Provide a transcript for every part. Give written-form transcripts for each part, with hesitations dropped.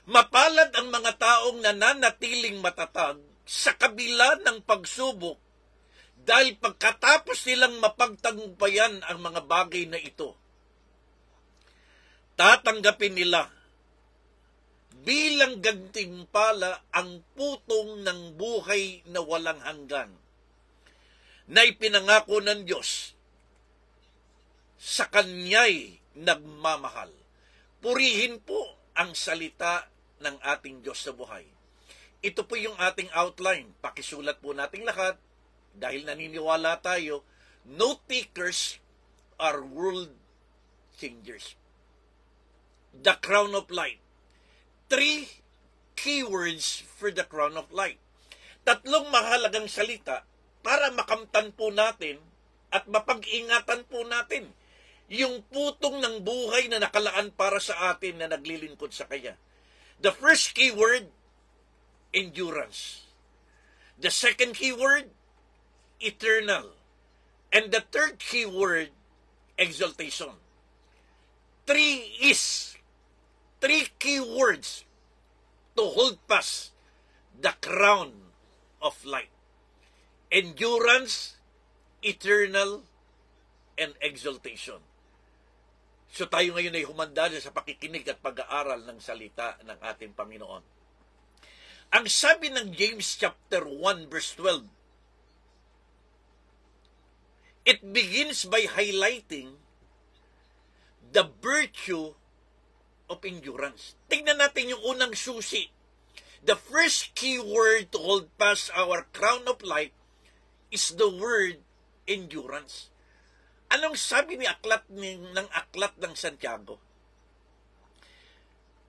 Mapalad ang mga taong nananatiling matatag sa kabila ng pagsubok dahil pagkatapos nilang mapagtagumpayan ang mga bagay na ito, tatanggapin nila bilang gantimpala ang putong ng buhay na walang hanggan na ipinangako ng Diyos sa Kanya'y nagmamahal. Purihin po ang salita ng ating Diyos sa buhay. Ito po yung ating outline. Pakisulat po nating lahat dahil naniniwala tayo, note takers are world changers. The crown of light. 3 keywords for the crown of light. 3 mahalagang salita para makamtan po natin at mapag-ingatan po natin yung putong ng buhay na nakalaan para sa atin na naglilingkod sa Kanya. The first keyword, endurance. The second keyword, eternal. And the third keyword, exaltation. 3 keywords to hold fast the crown of light. Endurance, eternal, and exaltation. So tayo ngayon ay humanda sa pakikinig at pag-aaral ng salita ng ating Panginoon. Ang sabi ng James chapter 1 verse 12, it begins by highlighting the virtue of endurance. Tingnan natin yung unang susi. The first key word to hold fast our crown of life is the word endurance. Anong sabi ng aklat ng Santiago?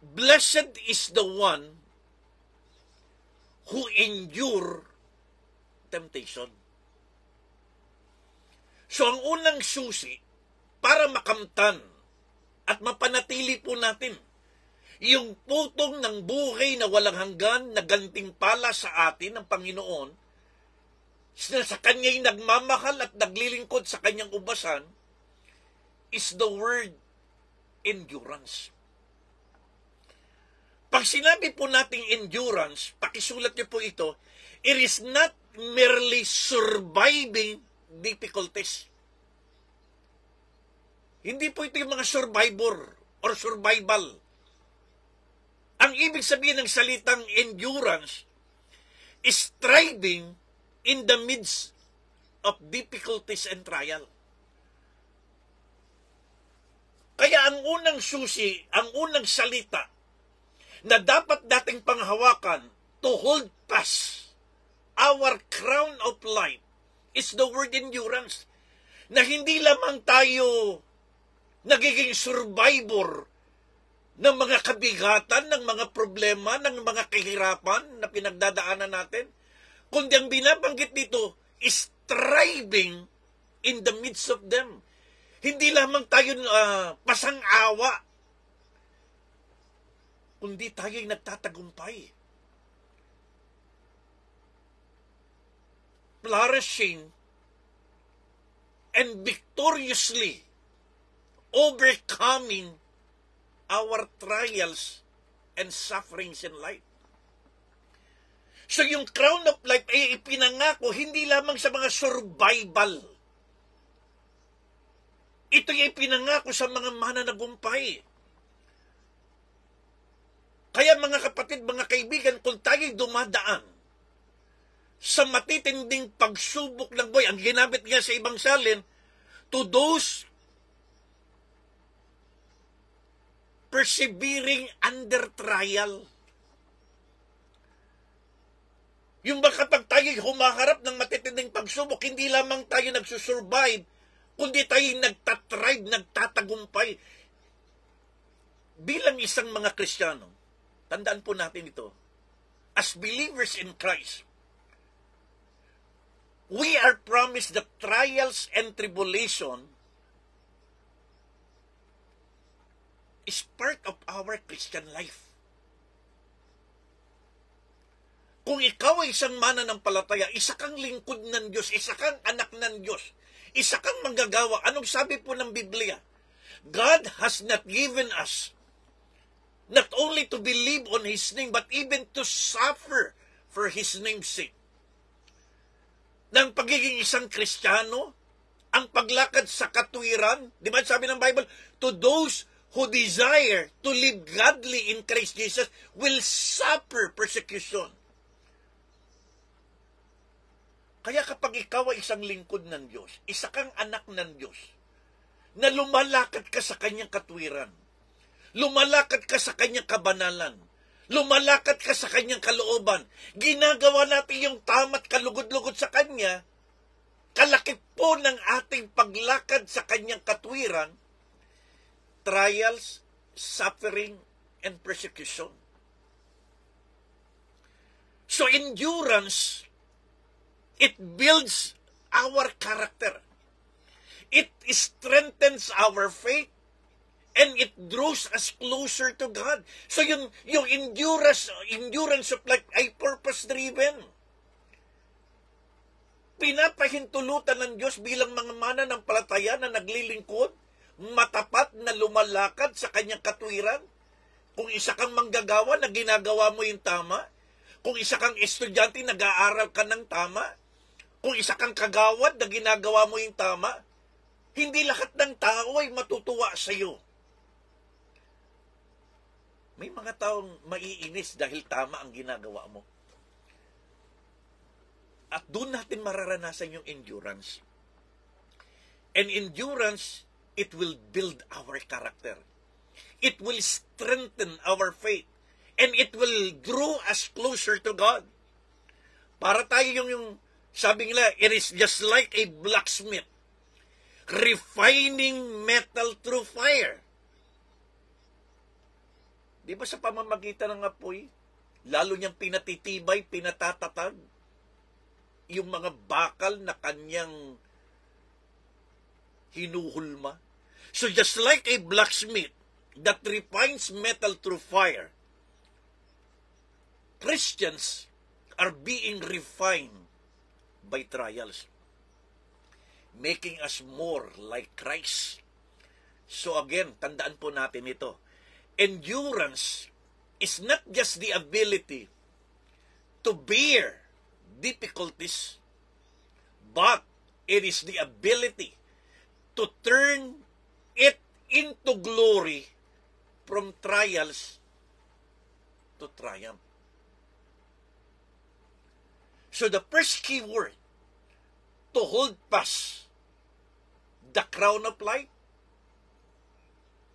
Blessed is the one who endure temptation. So ang unang susi para makamtan at mapanatili po natin yung putong ng buhay na walang hanggan na gantimpala sa atin ng Panginoon, sa Kanya'y nagmamahal at naglilingkod sa Kanyang ubasan, is the word endurance. Pag sinabi po nating endurance, pakisulat niyo po ito, it is not merely surviving difficulties. Hindi po ito yung mga survivor or survival. Ang ibig sabihin ng salitang endurance is striving in the midst of difficulties and trial. Kaya ang unang susi, ang unang salita na dapat dating panghawakan to hold fast our crown of life is the word endurance. Na hindi lamang tayo nagiging survivor ng mga kabigatan, ng mga problema, ng mga kahirapan na pinagdadaanan natin, kundi ang binabanggit dito is striving in the midst of them. Hindi lamang tayo pasang-awa, kundi tayo'y nagtatagumpay. Flourishing and victoriously overcoming our trials and sufferings in life. So yung crown of life ay ipinangako hindi lamang sa mga survival. Ito ay ipinangako sa mga mananagumpay. Kaya mga kapatid, mga kaibigan, kung tayo'y dumadaan sa matitinding pagsubok ng buhay, ang ginamit niya sa ibang salin, to those persevering under trial. Yung ba kapag tayo'y humaharap ng matitinding pagsubok, hindi lamang tayo nagsusurvive, kundi tayo'y nagtatribe, nagtatagumpay. Bilang isang mga Kristiyano, tandaan po natin ito, as believers in Christ, we are promised that trials and tribulation is part of our Christian life. Kung ikaw ay isang mananampalataya, isa kang lingkod ng Diyos, isa kang anak ng Diyos, isa kang manggagawa. Anong sabi po ng Biblia? God has not given us Not only to believe on His name, but even to suffer for His name's sake. Ng pagiging isang Kristiyano, ang paglakad sa katwiran, di ba sabi ng Bible, to those who desire to live godly in Christ Jesus will suffer persecution. Kaya kapag ikaw ay isang lingkod ng Diyos, isa kang anak ng Diyos, na lumalakad ka sa kanyang katwiran, lumalakad ka sa kanyang kabanalan, lumalakad ka sa kanyang kalooban, ginagawa natin yung tama't kalugod-lugod sa kanya, kalakip po ng ating paglakad sa kanyang katwiran, trials, suffering, and persecution. So endurance, it builds our character. It strengthens our faith, and it draws us closer to God. So yung endurance of life ay purpose-driven. Pinapahintulutan ng Diyos bilang mga mananampalataya na naglilingkod, matapat na lumalakad sa kanyang katwiran. Kung isa kang manggagawa na ginagawa mo yung tama, kung isa kang estudyante nag-aaral ka ng tama, kung isa kang kagawad na ginagawa mo yung tama, hindi lahat ng tao ay matutuwa sa iyo. May mga taong maiinis dahil tama ang ginagawa mo. At doon natin mararanasan yung endurance. And endurance, it will build our character. It will strengthen our faith. And it will draw us closer to God. Para tayo yung sabi nila, it is just like a blacksmith refining metal through fire. Di ba sa pamamagitan ng apoy, lalo niyang pinatitibay, pinatatatag, yung mga bakal na kanyang hinuhulma. So just like a blacksmith that refines metal through fire, Christians are being refined by trials, making us more like Christ. So again, tandaan po natin ito. Endurance is not just the ability to bear difficulties, but it is the ability to turn it into glory from trials to triumph. So the first key word to hold fast the crown of life,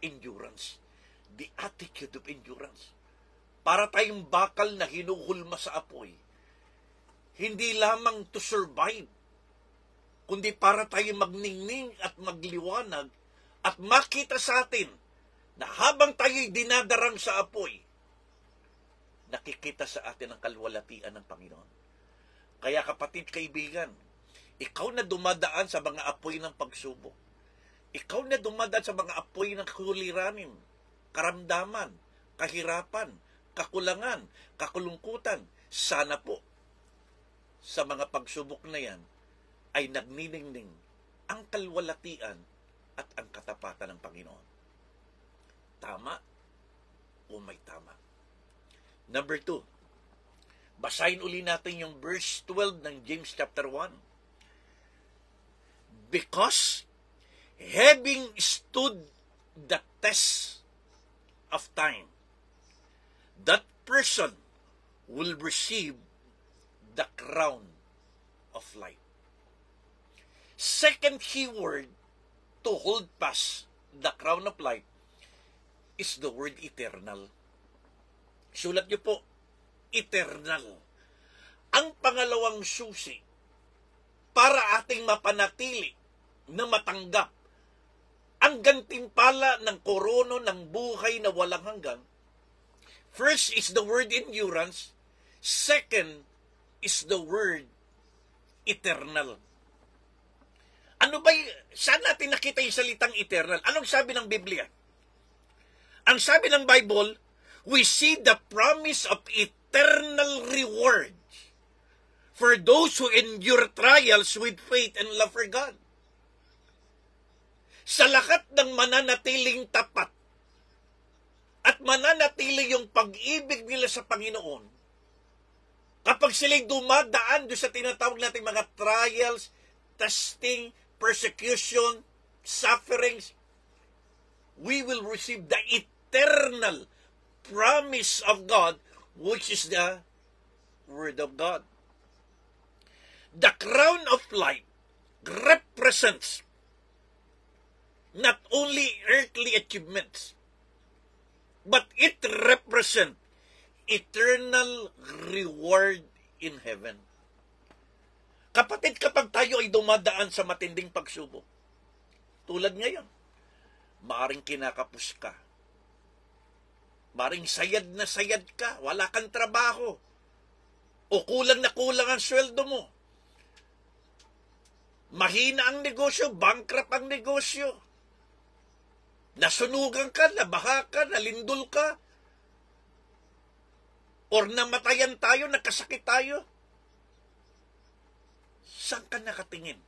endurance. The attitude of endurance. Para tayong bakal na hinuhulma sa apoy. Hindi lamang to survive, kundi para tayong magningning at magliwanag at makita sa atin na habang tayo'y dinadarang sa apoy, nakikita sa atin ang kalwalatian ng Panginoon. Kaya kapatid, kaibigan, ikaw na dumadaan sa mga apoy ng pagsubok, ikaw na dumadaan sa mga apoy ng kuliranin, karamdaman, kahirapan, kakulangan, kakulungkutan, sana po sa mga pagsubok na yan ay nagniningning ang kalwalatian at ang katapatan ng Panginoon. Tama o may tama? Number 2, basahin uli natin yung verse 12 ng James chapter 1. Because having stood the test of time, that person will receive the crown of life. Second key word to hold fast the crown of life is the word eternal. Sulat niyo po, eternal. Ang pangalawang susi para ating mapanatili na matanggap ang gantimpala ng korono ng buhay na walang hanggan. First is the word endurance. Second is the word eternal. Ano ba saan natin nakita yung salitang eternal? Anong sabi ng Biblia? Ang sabi ng Bible, we see the promise of eternal reward for those who endure trials with faith and love for God. Sa lahat ng mananatiling tapat at mananatili yung pag-ibig nila sa Panginoon kapag sila'y dumadaan doon sa tinatawag natin mga trials, testing, persecution, sufferings, we will receive the eternal promise of God, which is the Word of God. The crown of life represents not only earthly achievements, but it represents eternal reward in heaven. Kapatid, kapag tayo ay dumadaan sa matinding pagsubok, tulad ngayon, maaring kinakapos ka, maaring sayad na sayad ka, wala kang trabaho, o kulang na kulang ang sweldo mo, mahina ang negosyo, bankrupt ang negosyo, nasunugan ka, nabaha ka, nalindol ka, or namatayan tayo, nakasakit tayo. Saan ka nakatingin?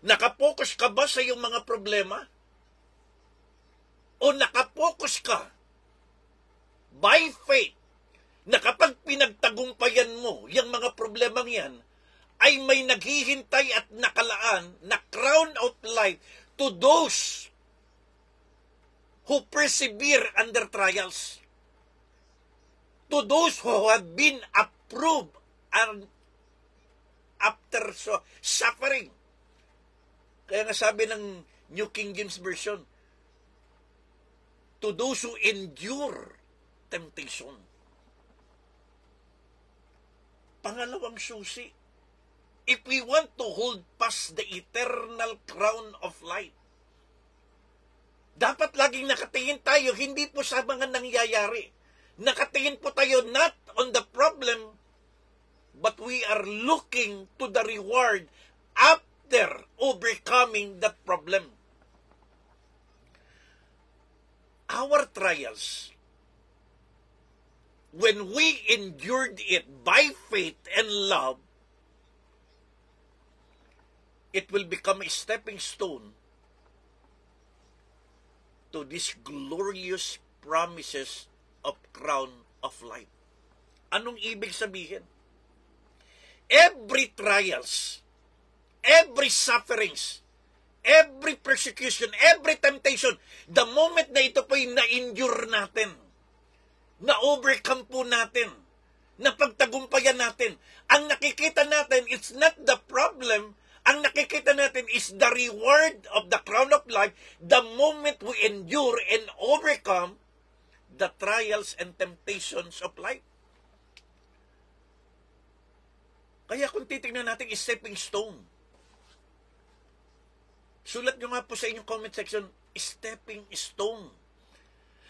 Nakapokus ka ba sa iyong mga problema? O nakapokus ka by faith na kapag pinagtagumpayan mo yung mga problemang yan, ay may naghihintay at nakalaan na crown of life to those who persevere under trials, to those who have been approved and after suffering. Kaya nga sabi ng New King James Version, to those who endure temptation. Pangalawang susi, if we want to hold fast the eternal crown of life, dapat laging nakatingin tayo, hindi po sa mga nangyayari. Nakatingin po tayo not on the problem, but we are looking to the reward after overcoming that problem. Our trials, when we endured it by faith and love, it will become a stepping stone to these glorious promises of crown of life. Anong ibig sabihin? Every trials, every sufferings, every persecution, every temptation, the moment na ito po'y na-endure natin, na-overcome po natin, napagtagumpayan natin, ang nakikita natin, it's not the problem. Ang nakikita natin is the reward of the crown of life the moment we endure and overcome the trials and temptations of life. Kaya kung titignan natin is stepping stone. Sulat nyo nga po sa inyong comment section, stepping stone.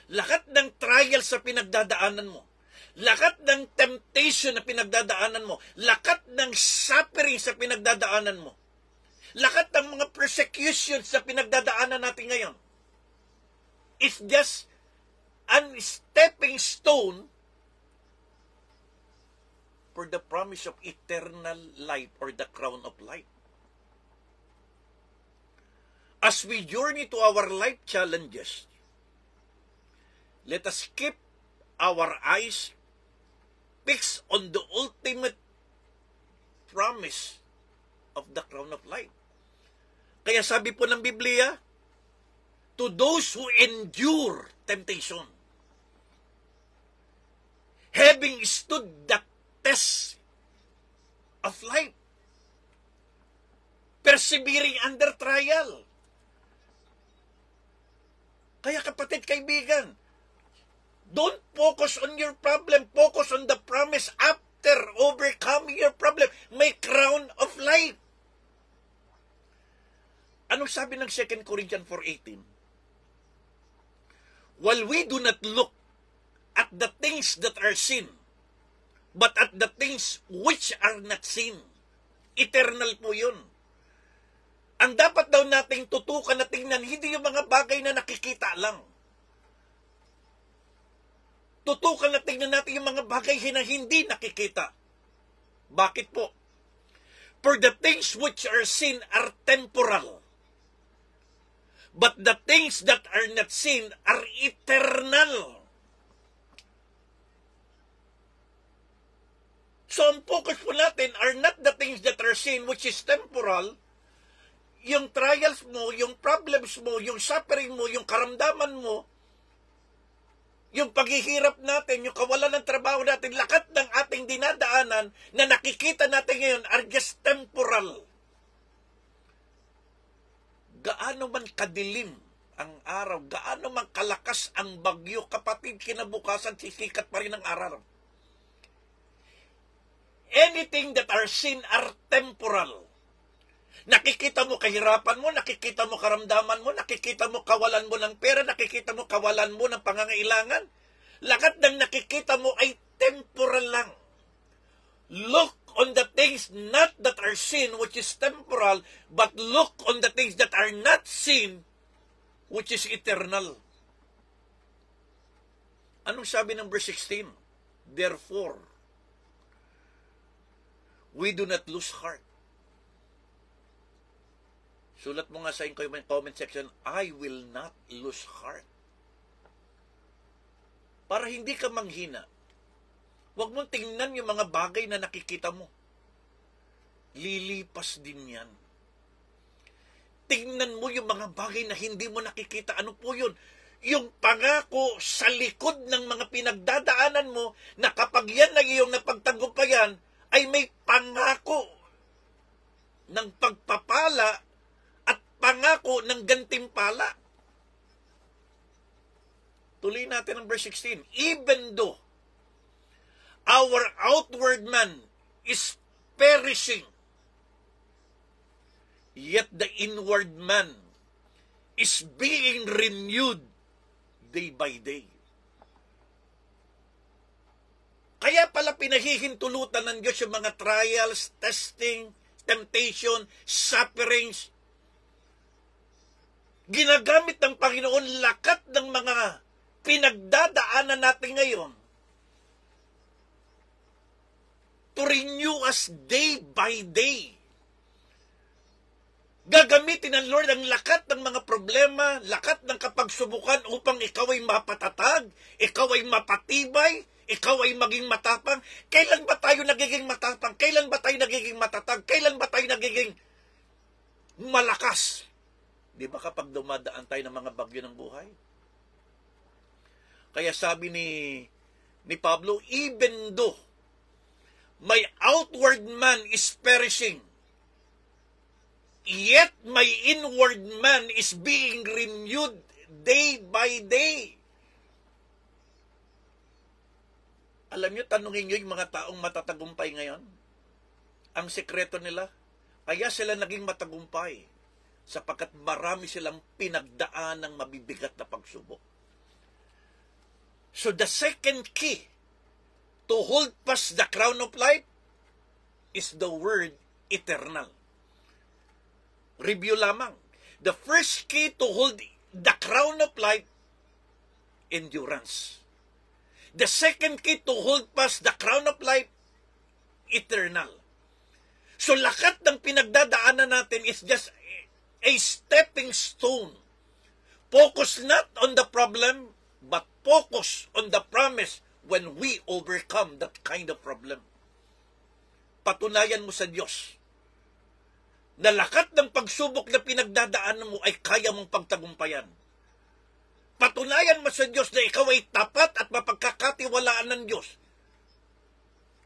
Lahat ng trials sa pinagdadaanan mo, lahat ng temptation na pinagdadaanan mo, lahat ng suffering sa pinagdadaanan mo, lahat ng mga persecutions sa pinagdadaanan natin ngayon is just an stepping stone for the promise of eternal life or the crown of life. As we journey to our life challenges, let us keep our eyes fixed on the ultimate promise of the crown of life. Kaya sabi po ng Biblia, to those who endure temptation, having stood the test of life, persevering under trial. Kaya kapatid, kaibigan, don't focus on your problem, focus on the promise after overcoming your problem. May crown of life. Anong sabi ng 2 Corinthians 4:18? While we do not look at the things that are seen, but at the things which are not seen. Eternal po yun. Ang dapat daw nating tutukan na tingnan, hindi yung mga bagay na nakikita lang. Tutukan na tingnan natin yung mga bagay na hindi nakikita. Bakit po? For the things which are seen are temporal, But the things that are not seen are eternal. So ang focus po natin are not the things that are seen, which is temporal. Yung trials mo, yung problems mo, yung suffering mo, yung karamdaman mo, yung paghihirap natin, yung kawalan ng trabaho natin, lahat ng ating dinadaanan na nakikita natin ngayon are just temporal. Gaano man kadilim ang araw, gaano man kalakas ang bagyo, kapatid, kinabukasan sisikat pa rin ang araw. Anything that are seen are temporal. Nakikita mo kahirapan mo, nakikita mo karamdaman mo, nakikita mo kawalan mo ng pera, nakikita mo kawalan mo ng pangangailangan. Lahat ng nakikita mo ay temporal lang. Look on the things not that are seen, which is temporal, but look on the things that are not seen, which is eternal. Anong sabi ng verse 16? Therefore, we do not lose heart. Sulat mo nga sa comment section, I will not lose heart. Para hindi ka manghina. Huwag mong tingnan yung mga bagay na nakikita mo. Lilipas din yan. Tingnan mo yung mga bagay na hindi mo nakikita. Ano po yun? Yung pangako sa likod ng mga pinagdadaanan mo na kapag yan na iyong napagtagumpayan, ay may pangako ng pagpapala at pangako ng gantimpala. Tuloy natin ang verse 16. Even though our outward man is perishing, yet the inward man is being renewed day by day. Kaya pala pinahihintulutan ng Diyos yung mga trials, testing, temptation, sufferings. Ginagamit ng Panginoon lakat ng mga pinagdadaanan natin ngayon to renew us day by day. Gagamitin ng Lord ang lakat ng mga problema, lakat ng kapagsubukan upang ikaw ay mapatatag, ikaw ay mapatibay, ikaw ay maging matapang. Kailan ba tayo nagiging matapang? Kailan ba tayo nagiging matatag? Kailan ba tayo nagiging malakas? Di ba kapag dumadaan tayo ng mga bagyo ng buhay? Kaya sabi ni Pablo, even though my outward man is perishing, yet my inward man is being renewed day by day. Alam niyo, tanungin niyo yung mga taong matatagumpay ngayon. Ang sekreto nila, kaya sila naging matagumpay sapagkat marami silang pinagdaan ng mabibigat na pagsubok. So the second key to hold fast the crown of life is the word eternal. Review lamang. The first key to hold the crown of life, endurance. The second key to hold fast the crown of life, eternal. So lahat ng pinagdadaanan natin is just a stepping stone. Focus not on the problem, but focus on the promise when we overcome that kind of problem. Patunayan mo sa Diyos na lahat ng pagsubok na pinagdadaanan mo ay kaya mong pagtagumpayan. Patunayan mo sa Diyos na ikaw ay tapat at mapagkakatiwalaan ng Diyos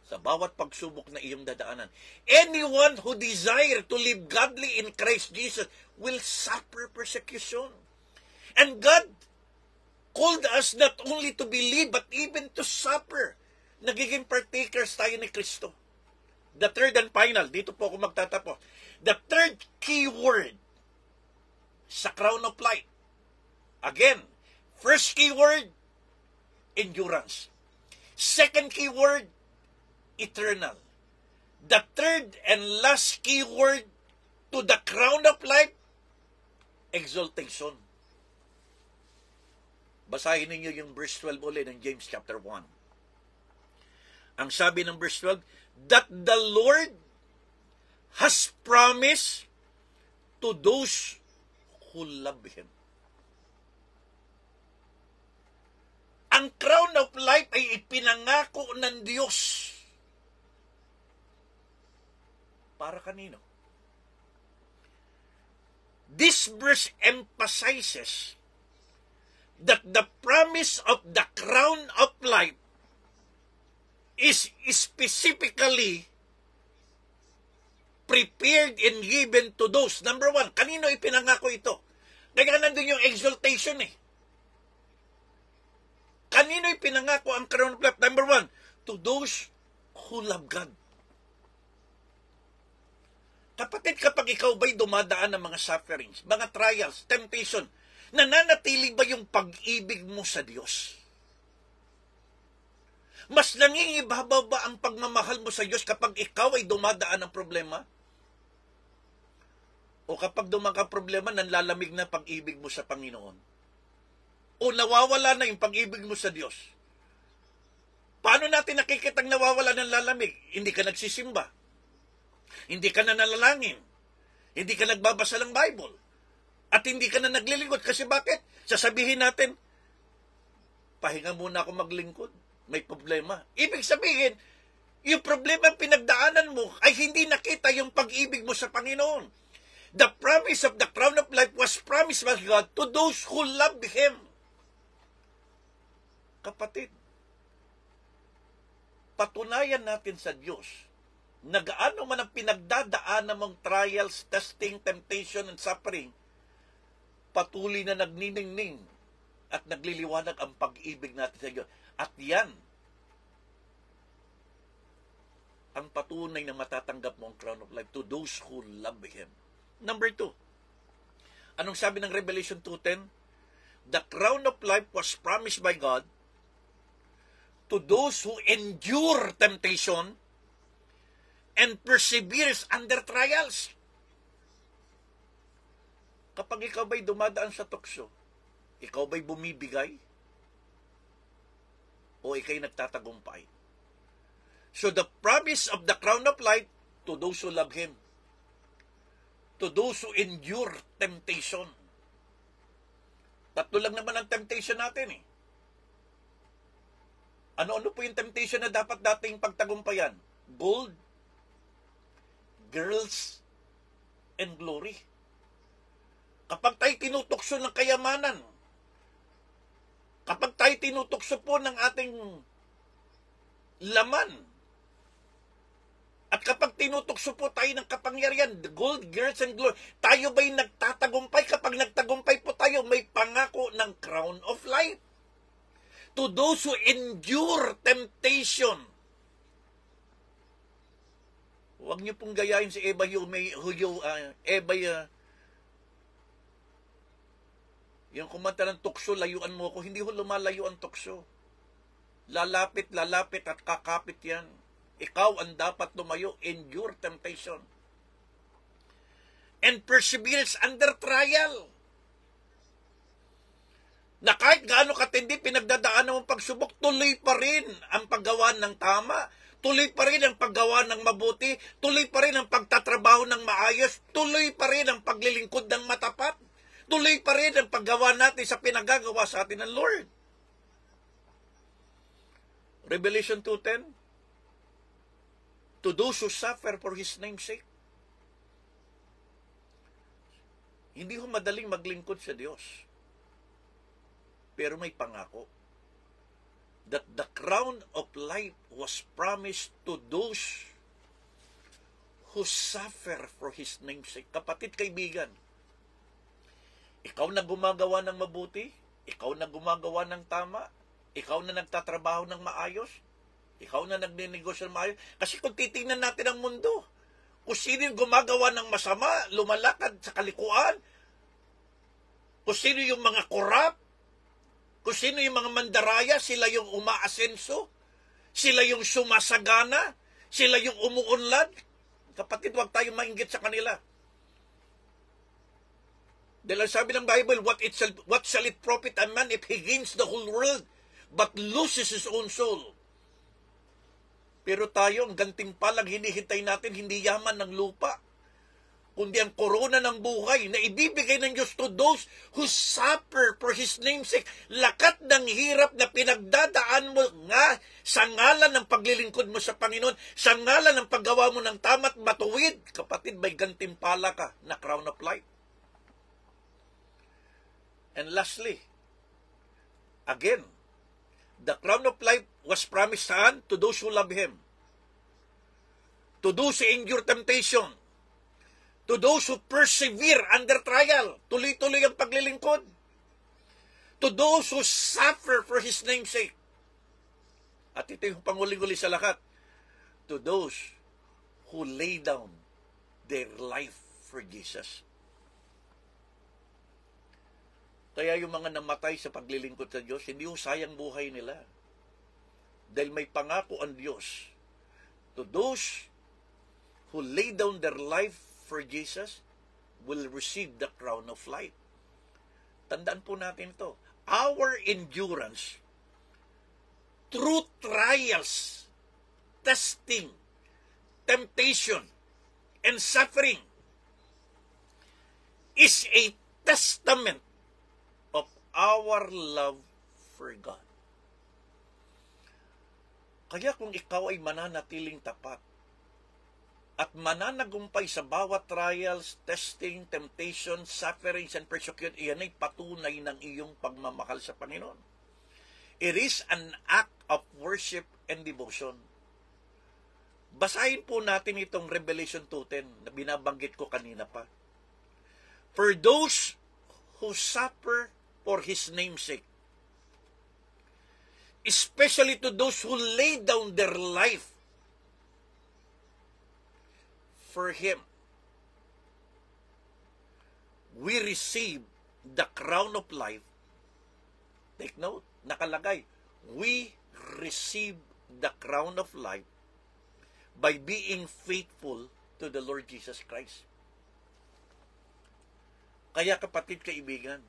sa bawat pagsubok na iyong dadaanan. Anyone who desire to live godly in Christ Jesus will suffer persecution. And God called us not only to believe but even to suffer. Nagiging partakers tayo ni Kristo. The third and final, dito po ako magtatapos. The third key word sa crown of life. Again, first key word, endurance. Second key word, eternal. The third and last key word to the crown of life, exaltation. Basahin ninyo yung verse 12 ulit ng James chapter 1. Ang sabi ng verse 12, that the Lord has promised to those who love Him. Ang crown of life ay ipinangako ng Diyos. Para kanino? This verse emphasizes that the promise of the crown of life is specifically prepared and given to those. Number one, kanino ipinangako ito? Kaya nandun yung exaltation eh. Kanino ipinangako ang crown of life? Number one, to those who love God. Kapatid, kapag ikaw ba'y dumadaan ng mga sufferings, mga trials, temptation, nananatili ba yung pag-ibig mo sa Diyos? Mas nangingibabaw ba ang pagmamahal mo sa Diyos kapag ikaw ay dumadaan ng problema? O kapag dumaka problema, nanlalamig na pag-ibig mo sa Panginoon? O nawawala na yung pag-ibig mo sa Diyos? Paano natin nakikitang nawawala ng lalamig? Hindi ka nagsisimba. Hindi ka na nalalangin. Hindi ka nagbabasa ng Bible. At hindi ka na naglilingkod. Kasi bakit? Sasabihin natin, pahinga muna ako maglingkod. May problema. Ibig sabihin, yung problema pinagdaanan mo ay hindi nakita yung pag-ibig mo sa Panginoon. The promise of the crown of life was promised by God to those who love Him. Kapatid, patunayan natin sa Diyos na gaano man ang pinagdadaanan mong trials, testing, temptation, and suffering, patuloy na nagniningning at nagliliwanag ang pag-ibig natin sa Diyos. At yan, ang patunay na matatanggap mo ang crown of life to those who love Him. Number 2, anong sabi ng Revelation 2:10? The crown of life was promised by God to those who endure temptation and perseveres under trials. Kapag ikaw ba'y dumadaan sa tukso, ikaw ba'y bumibigay? O ikaw'y nagtatagumpay? So the promise of the crown of life to those who love Him, to those who endure temptation. Tatlo lang naman ang temptation natin eh. Ano-ano po yung temptation na dapat dating pagtagumpayan? Gold, girls, and glory. Kapag tayo tinutokso ng kayamanan, kapag tayo tinutokso po ng ating laman, at kapag tinutokso po tayo ng kapangyarihan, the gold, girls, and glory, tayo ba'y nagtatagumpay? Kapag nagtagumpay po tayo, may pangako ng crown of life. To those who endure temptation. Huwag niyo pong gayahin si Eva yung kumanta ng tukso, layuan mo ko. Hindi ho lumalayo ang tukso. Lalapit at kakapit yan. Ikaw ang dapat lumayo, endure temptation. And perseverance under trial. Na kahit gaano katindi pinagdadaanan mong pagsubok, tuloy pa rin ang paggawa ng tama, tuloy pa rin ang paggawa ng mabuti, tuloy pa rin ang pagtatrabaho ng maayos, tuloy pa rin ang paglilingkod ng matapat, tuloy pa rin ang paggawa natin sa pinagagawa sa atin ng Lord. Revelation 2:10, to those who suffer for His name's sake. Hindi ho madaling maglingkod sa Diyos. Pero may pangako that the crown of life was promised to those who suffer for His name's sake. Kapatid, kaibigan, ikaw na gumagawa ng mabuti, ikaw na gumagawa ng tama, ikaw na nagtatrabaho ng maayos, ikaw na nagninegosyo ng maayos. Kasi kung titingnan natin ang mundo, kung sino yung gumagawa ng masama, lumalakad sa kalikuan, kung sino yung mga korap, kung sino yung mga mandaraya, sila yung umaasenso, sila yung sumasagana, sila yung umuunlad. Kapatid, huwag tayong mainggit sa kanila. Dahil sabi ng Bible, what shall it profit a man if he gains the whole world, but loses his own soul? Pero tayo, ang gantimpalang hinihintay natin, hindi yaman ng lupa, kundi ang korona ng buhay na ibibigay ng Diyos to those who suffer for His name's sake. Lakat ng hirap na pinagdadaan mo nga sa ngalan ng paglilingkod mo sa Panginoon, sa ngalan ng paggawa mo ng tama't matuwid, kapatid, may gantimpala ka na crown of life. And lastly, again, the crown of life was promised saan? To those who love Him. To those who endure temptation. To those who persevere under trial. Tuloy-tuloy ang paglilingkod. To those who suffer for His name's sake. At ito yung panguling-uli sa lahat. To those who lay down their life for Jesus. Kaya yung mga namatay sa paglilingkod sa Diyos, hindi yung sayang buhay nila. Dahil may pangako ang Diyos. To those who lay down their life for Jesus will receive the crown of life. Tandaan po natin ito. Our endurance through trials, testing, temptation, and suffering is a testament of our love for God. Kaya kung ikaw ay mananatiling tapat at mananagumpay sa bawat trials, testing, temptation, sufferings, and persecution, iyan ay patunay ng iyong pagmamahal sa Panginoon. It is an act of worship and devotion. Basahin po natin itong Revelation 2:10 na binabanggit ko kanina pa. For those who suffer for His name's sake, especially to those who lay down their life for Him, we receive the crown of life. Take note, nakalagay, we receive the crown of life by being faithful to the Lord Jesus Christ. Kaya kapatid, kaibigan,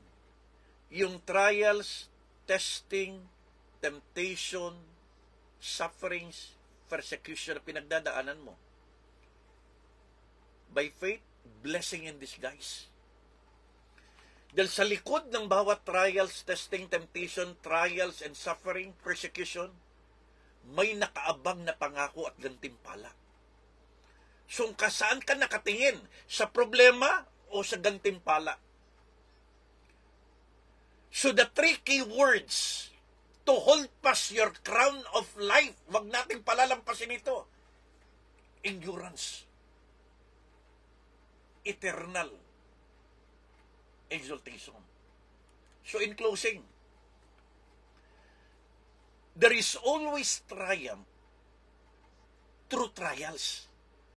yung trials, testing, temptation, sufferings, persecution na pinagdadaanan mo, by faith, blessing in disguise. Dahil sa likod ng bawat trials, testing, temptation, trials, and suffering, persecution, may nakaabang na pangako at gantimpala. So, saan ka nakatingin? Sa problema o sa gantimpala? So, the three key words to hold fast your crown of life, wag nating palalampasin ito. Endurance. Eternal exaltation. So in closing, there is always triumph through trials.